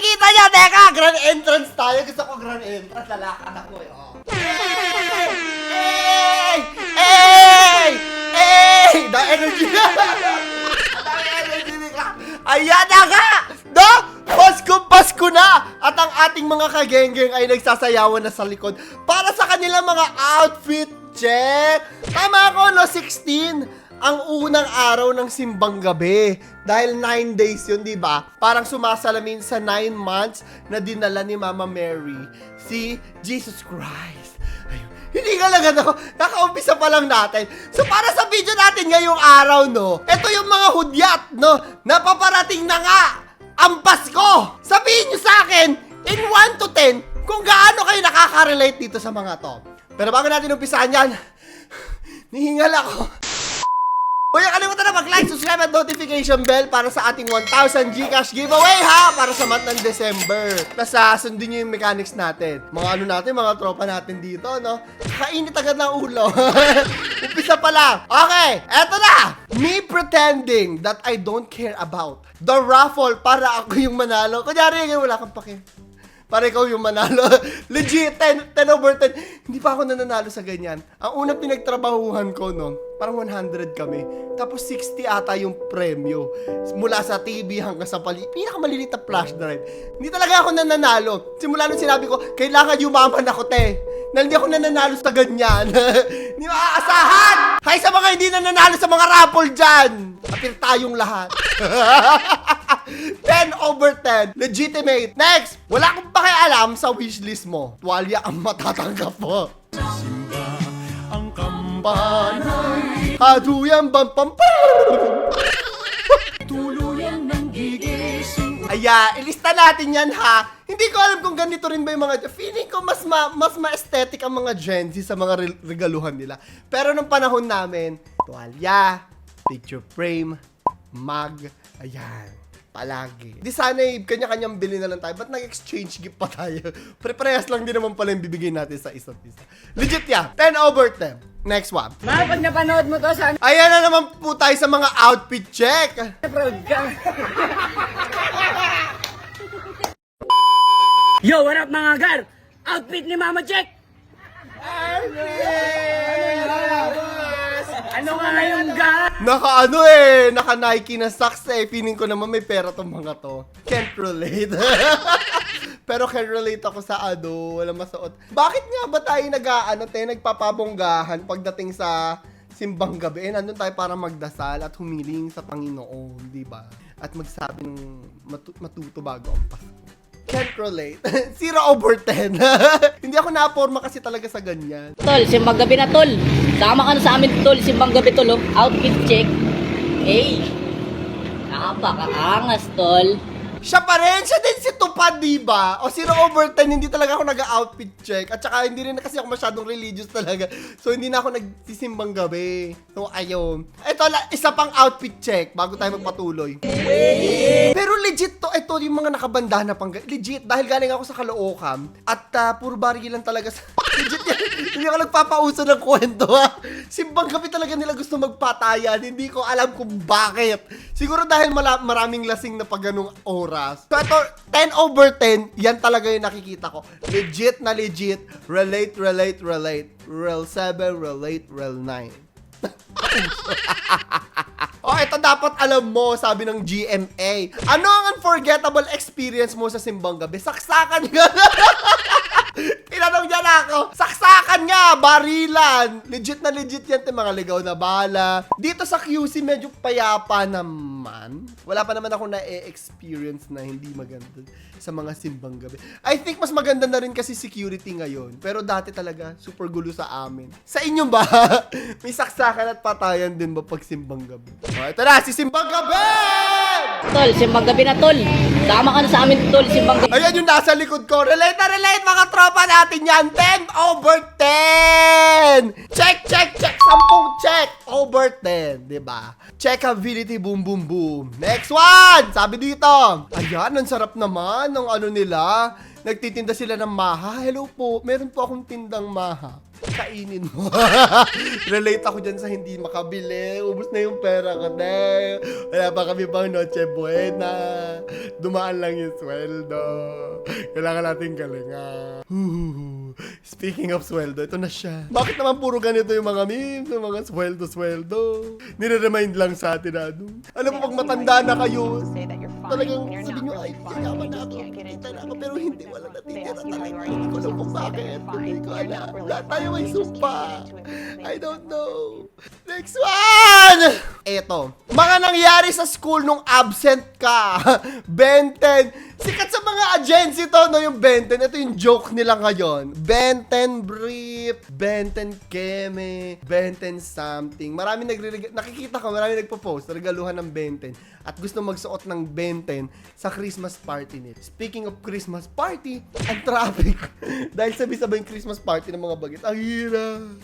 makikita niya. Teka, grand entrance tayo. Gusto ko grand entrance. Lalakan ako eh. Oh. Hey! Hey! Hey! The energy. The energy nila. Ayan na nga! No? Pasko na! At ang ating mga kagengeng ay nagsasayawan na sa likod para sa kanilang mga outfit check. Tama ako, no? 16 ang unang araw ng simbang gabi. Dahil 9 days yun, di ba? Parang sumasalamin sa 9 months na dinala ni Mama Mary si Jesus Christ. Ayun. Hindi ka lang ano, nakaumpisa pa lang natin. So para sa video natin ngayong araw, no? Ito yung mga hudyat, no? Napaparating na nga ang Pasko! Sabihin nyo sa akin, in 1 to 10, kung gaano kayo nakaka-relate dito sa mga to. Pero bago natin umpisahan yan, nihingal ako. Huwag kalimutan na mag-like, subscribe at notification bell para sa ating 1,000 Gcash giveaway ha! Para sa month ng December. Tapos sundin nyo yung mechanics natin. Mga ano natin, mga tropa natin dito, no? Kainit agad ng ulo. Umpisa pa lang. Okay, eto na! Me pretending that I don't care about the raffle para ako yung manalo. Kunyari, wala kang pake. Para ikaw yung manalo. Legit, 10 over 10. Hindi pa ako nananalo sa ganyan. Ang unang pinagtrabahuhan ko, no, parang 100 kami. Tapos 60 ata yung premyo. Mula sa TV hanggang sa pinakamaliliit na flash drive. Hindi talaga ako nananalo. Simula nung sinabi ko, kailangan yumaman ako, te. Na hindi ako nananalo sa ganyan. Hindi maaasahan! Hay sa mga hindi nananalo sa mga raffle dyan! Apir tayong lahat. 10 over 10. Legitimate. Next! Wala akong pakialam sa wishlist mo. Tuwalya ang matatanggap mo. Simba ang kampanay. Haduyan bam pam tuluyan ng gigising. Ilista natin yan ha. Hindi ko alam kung ganito rin ba yung mga... Feeling ko mas ma-aesthetic ang mga Gen Z sa mga regaluhan nila. Pero nung panahon namin, tuwalya, picture frame, mug, ayan. Palagi. Di sana kanya-kanyang bili na lang tayo. Ba't nag-exchange gift pa tayo? Pre-parehas lang din naman pala yung bibigay natin sa isa't isa. Legit yan. 10 over 10. Next one. Ma, pag napanood mo to, saan? Ayan na naman po tayo sa mga outfit check. Proud ka. Yo, what up mga gar? Outfit ni Mama Check! Ano nga ngayon, gar? Naka Nike na socks eh. Feeling ko naman may pera tong mga to. Can't relate. Pero can relate ako sa wala masuot. Bakit nga ba tayo nagpapabonggahan pagdating sa simbang gabi? Nandun tayo para magdasal at humiling sa Panginoon, di ba? At magsabi ng matuto bago ang Pasko. Can't relate. 0 over 10. Hindi ako naporma kasi talaga sa ganyan. Tol, simbang gabi na tol. Sama ka na sa amin tol, simbang gabi tol. Oh. Outfit check. Hey. Napakaangas tol. Siya pa rin, siya din si Tupad, diba? O 0 over 10, hindi talaga ako nag-outfit check. At saka hindi rin kasi ako masyadong religious talaga. So hindi na ako nagsisimbang gabi. So ayun. Ito, isa pang outfit check bago tayo magpatuloy. Pero legit to, ito yung mga nakabanda na pang legit, dahil galing ako sa Caloocan. At puro baril lang talaga sa... Legit yan. Hindi ako nagpapauso ng kwento ha. Simbang gabi talaga nila gusto magpatayan. Hindi ko alam kung bakit. Siguro dahil maraming lasing na pag ganung oras. So ito, 10 over 10, yan talaga yung nakikita ko. Legit na legit. Relate. Rel 7, relate, rel 9. Oh, ito dapat alam mo, sabi ng GMA. Ano ang unforgettable experience mo sa simbang gabi? Saksakan nga. Tinanong niya na ako. Saksakan nga, barilan. Legit na legit yan, mga ligaw na bala. Dito sa QC, medyo payapa naman. Wala pa naman ako na-experience na hindi maganda sa mga simbang gabi. I think mas maganda na rin kasi security ngayon. Pero dati talaga, super gulo sa amin. Sa inyo ba? May saksakan at patayan din ba pag simbang gabi? Oh, ito na, si simbang gabi! Tol, simbang gabi na tol. Sama ka na sa amin tol, simbang gabi. Ayan yung nasa likod ko. Relate na relate mga tropa natin yan. 10 over 10. Check. 10 check over 10. Diba? Checkability, boom, boom, boom. Next one. Sabi dito. Ayan, ang sarap naman ng ano nila. Nagtitinda sila ng maha. Hello po, meron po akong tindang maha. Kainin mo. Relate ako dyan sa hindi makabili. Ubus na yung pera ko, ne. Wala pa kami pang Noche Buena. Dumaan lang yung sweldo. Kailangan natin galingan. Speaking of sweldo, ito na siya. Bakit naman puro ganito yung mga memes, yung mga sweldo? Nire-remind lang sa atin na, ano po pag matanda na kayo, talagang sabi nyo, ay, yayaman na ako, kita na ako, pero hindi, wala natitira talaga. Hindi ko alam kung bakit. Hindi ko alam. Lahat tayo may sumpa. I don't know. Next one! Eto, mga nangyari sa school nung absent ka. Ben 10. Sikat sa mga agency to, no, yung Ben 10. Ito yung joke nila ngayon. Ben 10 brief, Ben 10 keme, Ben 10 something. Marami nakikita ko, marami nagpo-post, regaluhan ng Ben 10. At gusto magsuot ng Ben 10 sa Christmas party nila. Speaking of Christmas party, ang traffic. Dahil sabay-sabay yung Christmas party ng mga bagit. Ang hirap.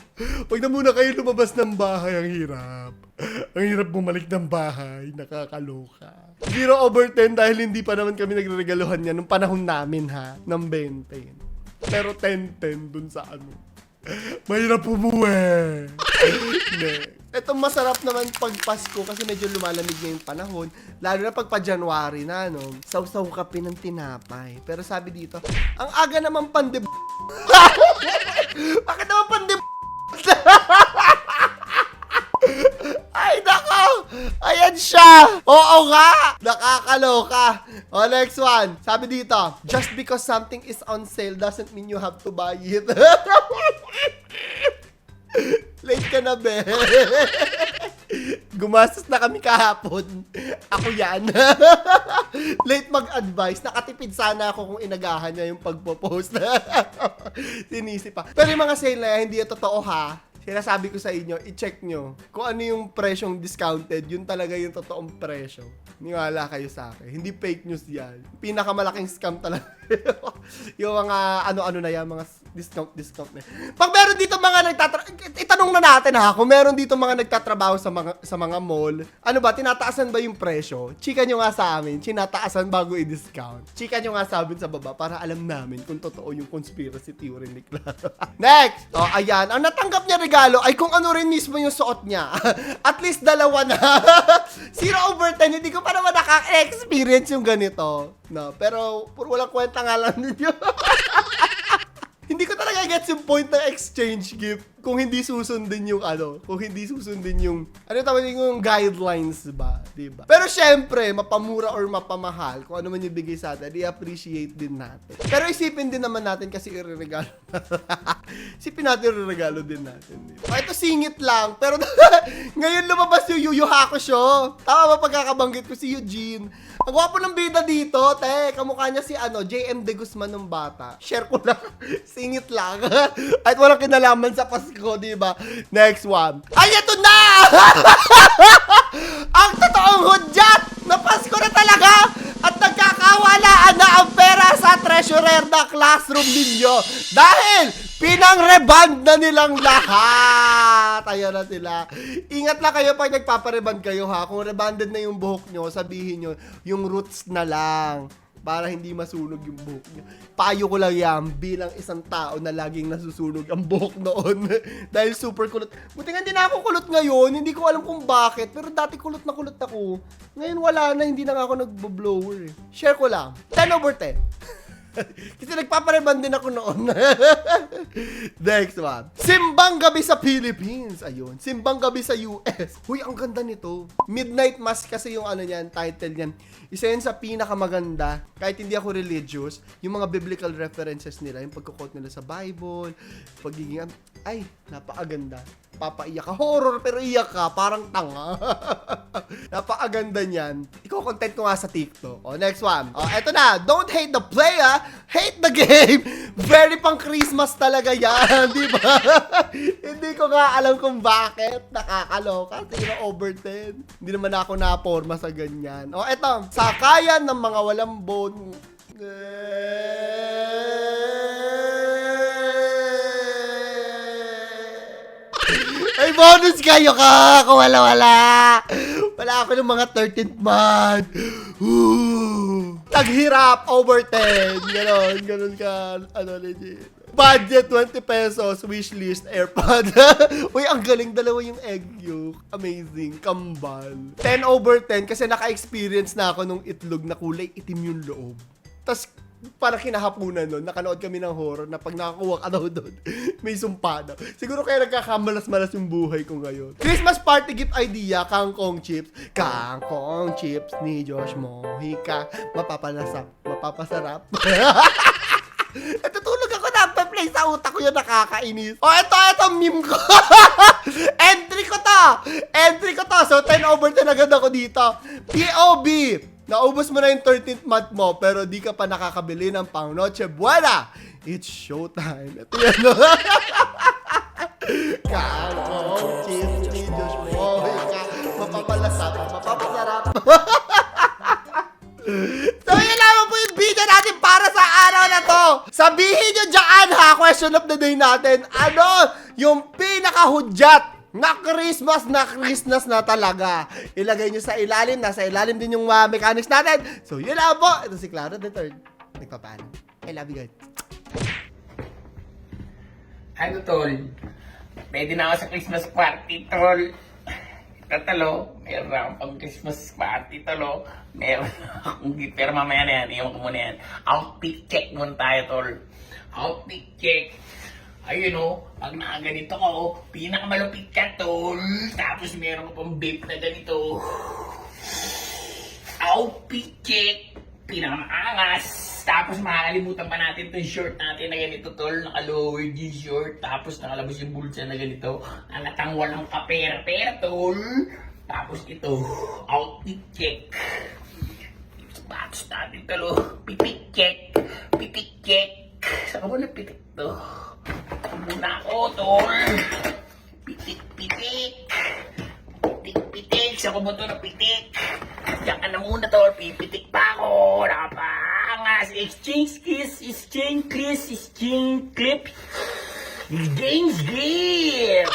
Huwag na muna kayo lumabas ng bahay. Ang hirap. Ang hirap bumalik ng bahay. Nakakaloka. 0/10 dahil hindi pa naman kami nagregaluhan niya nung panahon namin, ha, ng Ben 10. Pero 10-10 dun sa ano. Mahirap umuwi. Ito masarap naman pag Pasko kasi medyo lumalamig na yung panahon. Lalo na pag pa-January na, no? Sausaw kape ng tinapay. Pero sabi dito, ang aga naman pandeb... Bakit naman pandeb... Ay, nako! Ayan siya! Oo nga! Nakakaloka! O, next one. Sabi dito, just because something is on sale doesn't mean you have to buy it. Late ka na, be. Gumastos na kami kahapon. Ako yan. Late mag-advise. Nakatipid sana ako kung inagahan niya yung pagpo-post. Sinisi pa. Pero yung mga sale na yan, hindi ito totoo, ha? Sinasabi ko sa inyo, i-check nyo kung ano yung presyong discounted, yun talaga yung totoong presyo. Niwala kayo sa akin. Hindi fake news yan. Pinakamalaking scam talaga. Yung mga ano-ano na yan, mga discount na. Pag meron dito mga itanong na natin, ha, kung meron dito mga nagtatrabaho sa mga mall, ano ba, tinataasan ba yung presyo? Chika nyo nga sa amin, tinataasan bago i-discount. Chika nyo nga sa amin sa baba para alam namin kung totoo yung conspiracy theory ni Clara. Next! O, ayan. Ang natanggap niya regalo ay kung ano rin mismo yung suot niya. At least dalawa na. 0/10, hindi ko pa naman naka-experience yung ganito. No, pero puro walang kwenta nga lang ninyo. Hindi ko talaga gets yung point ng exchange gift kung hindi susundin yung kung hindi susundin yung, tawag yung guidelines ba, diba? Pero syempre, mapamura or mapamahal, kung ano man yung bigay sa atin, i-appreciate din natin. Pero isipin din naman natin kasi i-regalo. Isipin natin i-regalo din natin. Diba? Ito singit lang, pero ngayon lumabas yung Yu Yu Hakusho. Tama ba pagkakabanggit ko si Eugene? Ang gwapo ng bida dito, kamukha niya si JM De Guzman ng bata. Share ko lang. Singit lang. At walang kinalaman sa Pasko, diba? Next one. Ay, ito na! Ang totoong hudyat na Pasko na talaga at nagkakawalaan na ang pera sa treasurer na classroom ninyo. Dahil pinang-reband na nilang lahat. Ayan na sila. Ingat lang kayo pag nagpapareband kayo, ha. Kung rebanded na yung buhok nyo, sabihin nyo, yung roots na lang. Para hindi masunog yung buhok nyo. Payo ko lang yan bilang isang tao na laging nasusunog ang buhok noon. Dahil super kulot. Buti nga hindi na ako kulot ngayon. Hindi ko alam kung bakit. Pero dati kulot ako. Ngayon wala na. Hindi na nga ako nagbo-blower. Share ko lang. 10/10. Kasi nagpapareban din ako noon. Next one. Simbang gabi sa Philippines. Ayun. Simbang gabi sa US. Huy, ang ganda nito. Midnight Mass kasi yung niyan, title niyan. Isa yan sa pinakamaganda. Kahit hindi ako religious, yung mga biblical references nila, yung pagkukot nila sa Bible, pagiging, ay, napakaganda. Papaiyak ka. Horror pero iyak ka. Parang tanga. Napakaganda niyan. Iko-content ko nga sa TikTok. O, next one. O, eto na. Don't hate the player. Hate the game. Very pang Christmas talaga yan. Di ba? Hindi ko nga alam kung bakit. Nakakaloka. 0/10. Hindi naman ako naporma sa ganyan. O, eto. Sakayan ng mga walang bone. Ay, bonus kayo ka! Kung wala. Wala ako ng mga 13th month. Naghirap, over 10. Ganon ka, legit. Budget, 20 pesos, wishlist, AirPod. Uy, ang galing, dalawa yung egg yolk. Amazing, kambal. 10 over 10 kasi naka-experience na ako nung itlog na kulay itim yung loob. Tapos, para kinahapunan nun, nakanood kami ng horror na pag nakakuha ka daw doon, may sumpa daw. Siguro kaya nagkakamalas-malas yung buhay ko ngayon. Christmas party gift idea, kangkong chips. Kangkong chips ni Josh Mojica. Mapapasarap. Natutulog ako na play sa utak ko yun, nakakainis. Oh, ito meme ko. Entry ko to. So, 10 over 10 agad ako dito. POB. Naubos mo na yung 13th month mo, pero di ka pa nakakabili ng pang Noche Buena. It's showtime. Ito yan, no? Kangkong chips ni Josh Mojica. Mapapasarap. So, yun lamang po yung video natin para sa araw na to. Sabihin nyo dyan ha, question of the day natin. Ano yung pinakahudyat na Christmas na talaga? Ilagay nyo sa ilalim. Nasa ilalim din yung mechanics natin. So, yun lang po. Ito si Clara the Third. Nagpapaan. I love you guys. Ano, tol? Pwede na ako sa Christmas party, tol. Ito, tolo. Meron akong pang Christmas party, tolo. Meron akong gift. Pero mamaya na yan. Iyon ko muna yan. Outfit check muna tayo, tol. Outfit check. Ayun, oh. Pag nakaganito ka, oh. Pinakamalupit ka, tol. Tapos meron ka pang babe na ganito. Outfit check. Pinakamaangas. Tapos makakalimutan pa natin itong short natin na ganito, tol. Naka-lower jean short. Tapos nakalabas yung bulsa na ganito. Alatang walang kapera-pera, tol. Tapos ito, outfit check. Sapatos natin, tol. Pitik check. Pitik check. Saan ko na pitik to? Muna ako, tol. Pitik-pitik. Pitik-pitik. Saan ko ba ito na pitik? Diyan ka na muna, tol. Pipitik pa ako. Nakapangas. Exchange kiss. Exchange kiss. Exchange clip. Exchange gift.